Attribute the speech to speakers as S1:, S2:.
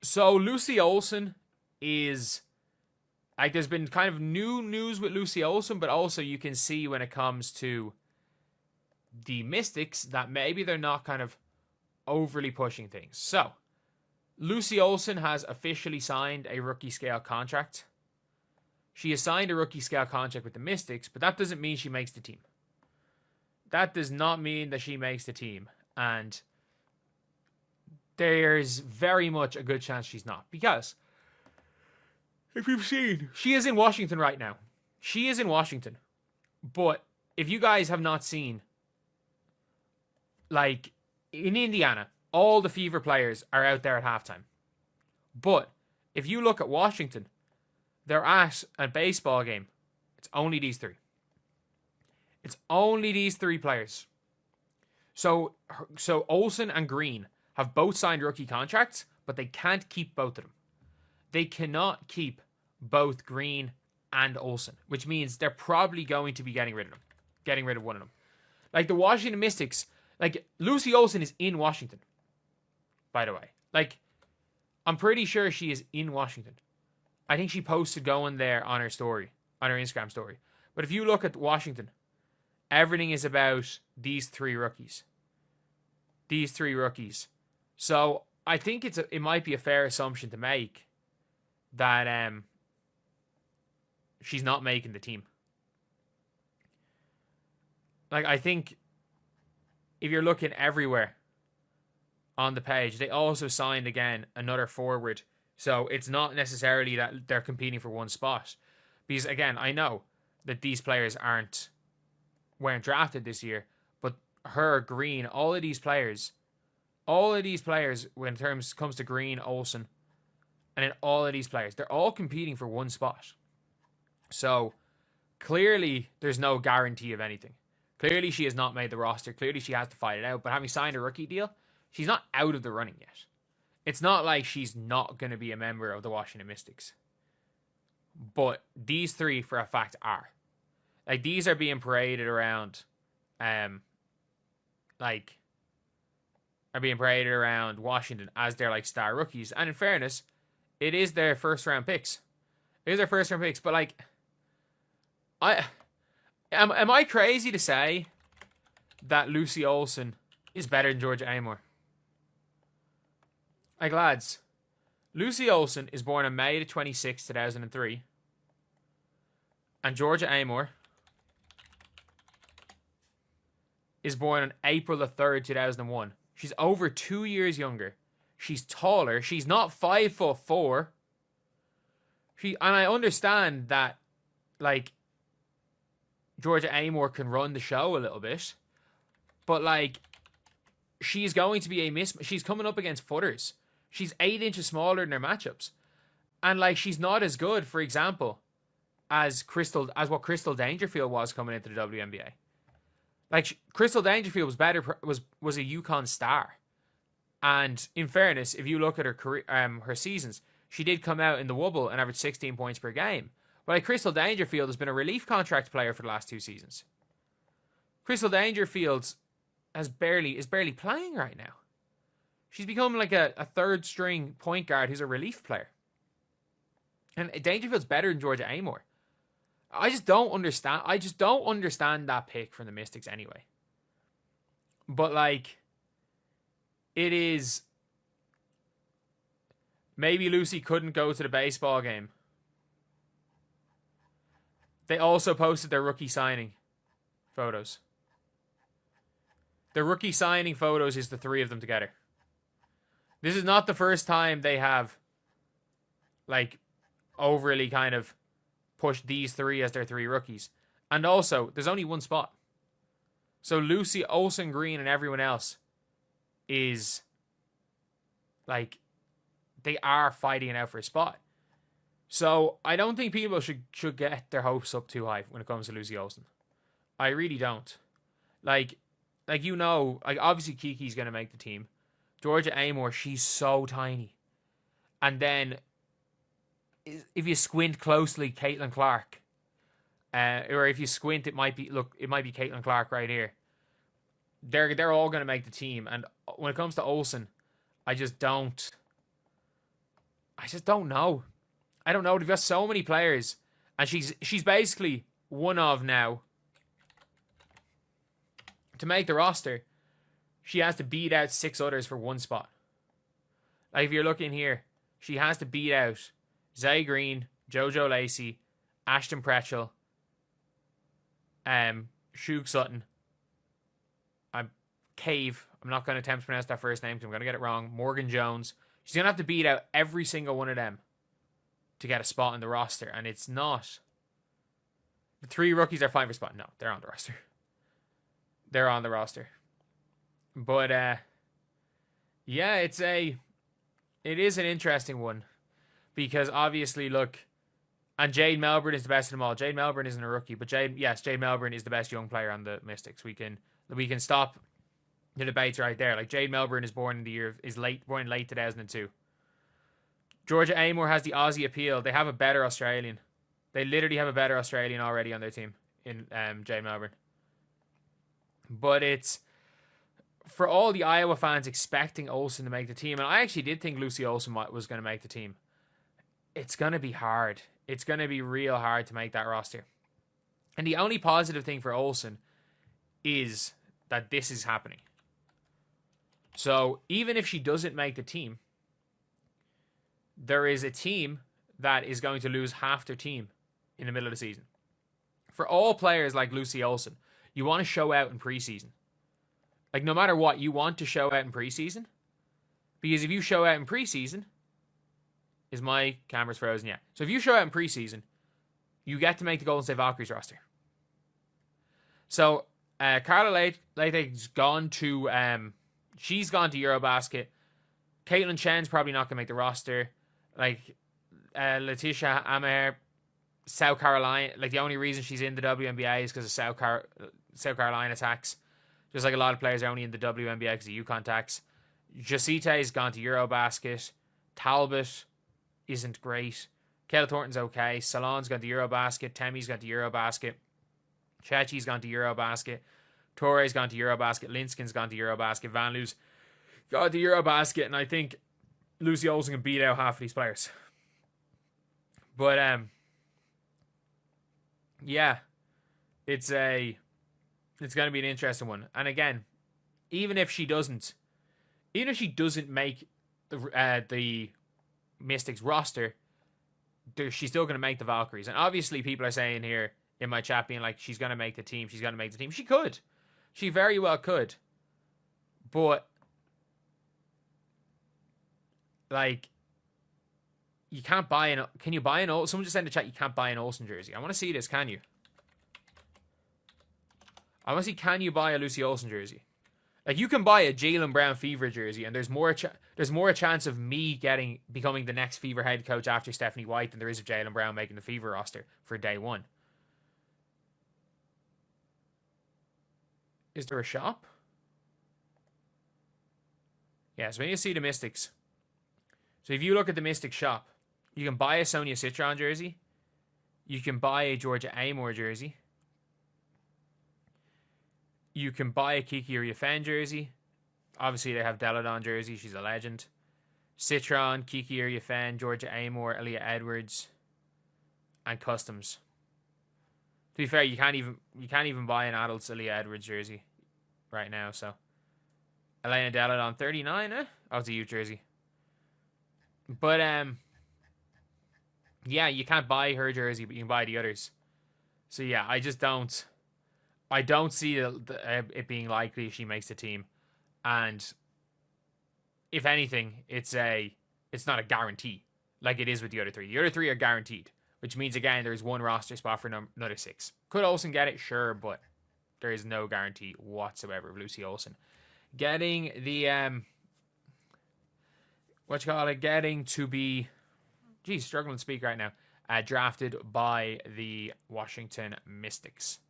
S1: So Lucy Olsen is like there's been kind of new news with Lucy Olsen, but also you can see when it comes to the Mystics that maybe they're not kind of overly pushing things. So Lucy Olsen has officially signed a rookie scale contract. She has signed a rookie scale contract with the Mystics, but that doesn't mean she makes the team. That does not mean that she makes the team. And there's very much a good chance she's not. Because if you've seen, she is in Washington right now. She is in Washington. But if you guys have not seen, like in Indiana, all the Fever players are out there at halftime. But if you look at Washington, they're at a baseball game. It's only these three. It's only these three players. So Olsen and Green have both signed rookie contracts, but they can't keep both of them. They cannot keep both Green and Olsen, which means they're probably going to be getting rid of them. Getting rid of one of them. Like the Washington Mystics, like Lucy Olsen is in Washington, by the way. Like, I'm pretty sure she is in Washington. I think she posted going there on her story, on her Instagram story. But if you look at Washington, everything is about these three rookies. These three rookies. So I think it might be a fair assumption to make that she's not making the team. Like, I think if you're looking everywhere on the page, they also signed again another forward. So it's not necessarily that they're competing for one spot. Because again, I know that these players weren't drafted this year, but her, Green, all of these players, when terms comes to Green, Olsen, and then all of these players, they're all competing for one spot. So clearly there's no guarantee of anything. Clearly she has not made the roster. Clearly she has to fight it out. But having signed a rookie deal, she's not out of the running yet. It's not like she's not going to be a member of the Washington Mystics. But these three, for a fact, are. Like, these are being paraded around, are being paraded around Washington as their, like, star rookies. And in fairness, it is their first round picks. It is their first round picks. But, like, am I crazy to say that Lucy Olsen is better than Georgia Amor? Like, lads, Lucy Olsen is born on May 26, 2003. And Georgia Amor is born on April 3rd, 2001. She's over 2 years younger. She's taller. She's not 5'4". And I understand that, like, Georgia Amor can run the show a little bit. But, like, she's going to be she's coming up against footers. She's 8 inches smaller in their matchups. And, like, she's not as good, for example, as what Crystal Dangerfield was coming into the WNBA. Like, Crystal Dangerfield was better, was a UConn star. And in fairness, if you look at her career, her seasons, she did come out in the Wubble and average 16 points per game. But like, Crystal Dangerfield has been a relief contract player for the last 2 seasons. Crystal Dangerfield is barely playing right now. She's become like a third string point guard who's a relief player. And Dangerfield's better than Georgia Amor. I just don't understand that pick from the Mystics anyway. But like, it is, maybe Lucy couldn't go to the baseball game. They also posted their rookie signing photos. Their rookie signing photos is the 3 of them together. This is not the first time they have, like, overly kind of pushed these 3 as their 3 rookies. And also, there's only one spot. So Lucy, Olsen, Green, and everyone else is, like, they are fighting it out for a spot. So I don't think people should get their hopes up too high when it comes to Lucy Olsen. I really don't. Like obviously Kiki's going to make the team. Georgia Amor, she's so tiny. And then, if you squint closely, Caitlin Clark. Or if you squint, it might be Caitlin Clark right here. They're all going to make the team. And when it comes to Olsen, I just don't I just don't know. I don't know. They've got so many players, and she's basically one of now. To make the roster, she has to beat out 6 others for one spot. Like if you're looking here, she has to beat out Zay Green, JoJo Lacey, Ashton Pretchell, Shug Sutton, Cave. I'm not going to attempt to pronounce that first name because I'm going to get it wrong. Morgan Jones. She's going to have to beat out every single one of them to get a spot in the roster. And it's not. The 3 rookies are fighting for spot. No, they're on the roster. They're on the roster. But, yeah, it is an interesting one. Because obviously, look, and Jade Melbourne is the best of them all. Jade Melbourne isn't a rookie, but Jade Melbourne is the best young player on the Mystics. We can stop the debates right there. Like Jade Melbourne is born in late 2002. Georgia Amor has the Aussie appeal. They have a better Australian. They literally have a better Australian already on their team in Jade Melbourne. But it's for all the Iowa fans expecting Olsen to make the team, and I actually did think Lucy Olsen was going to make the team. It's going to be hard. It's going to be real hard to make that roster. And the only positive thing for Olsen is that this is happening. So even if she doesn't make the team, there is a team that is going to lose half their team in the middle of the season. For all players like Lucy Olsen, you want to show out in preseason. Like no matter what, you want to show out in preseason. Because if you show out in preseason, is my camera's frozen? Yeah. So if you show out in preseason, you get to make the Golden State Valkyries roster. So Carla Leite's gone to she's gone to Eurobasket. Caitlin Chen's probably not gonna make the roster. Like Letitia Amaher, South Carolina. Like the only reason she's in the WNBA is because of South Carolina tax. Just like a lot of players are only in the WNBA because of UConn tax. Jacite's gone to Eurobasket. Talbot isn't great. Kayla Thornton's okay. Salon's gone to Eurobasket. Temi's gone to Eurobasket. Chachi's gone to Eurobasket. Torre's gone to Eurobasket. Linskin's gone to Eurobasket. Van Loo's gone to Eurobasket. And I think Lucy Olsen can beat out half of these players. But, yeah. It's going to be an interesting one. And again, even if she doesn't make the Mystics roster, she's still going to make the Valkyries. And obviously people are saying here in my chat being like, she's going to make the team. She's going to make the team. She could. She very well could. But, like, you can't buy an... Can you buy an Olsen? Someone just said in the chat you can't buy an Olsen jersey. I want to see this. Can you? I want to see, can you buy a Lucy Olsen jersey? Like, you can buy a Jaylen Brown Fever jersey, and there's more a chance of me becoming the next Fever head coach after Stephanie White than there is of Jaylen Brown making the Fever roster for day one. Is there a shop? Yeah, so when you see the Mystics. So if you look at the Mystics shop, you can buy a Sonia Citron jersey. You can buy a Georgia Amor jersey. You can buy a Kiki Iriafen jersey. Obviously, they have Deladon jersey. She's a legend. Citron, Kiki Iriafen, Georgia Amor, Aaliyah Edwards, and customs. To be fair, you can't even buy an adult's Aaliyah Edwards jersey right now. So, Elena Deladon, 39. Oh, it's a youth jersey. But yeah, you can't buy her jersey, but you can buy the others. So yeah, I don't see it being likely she makes the team. And if anything, it's not a guarantee like it is with the other 3. The other 3 are guaranteed, which means, again, there's one roster spot for another 6. Could Olsen get it? Sure, but there is no guarantee whatsoever of Lucy Olsen getting the getting to be, struggling to speak right now, drafted by the Washington Mystics.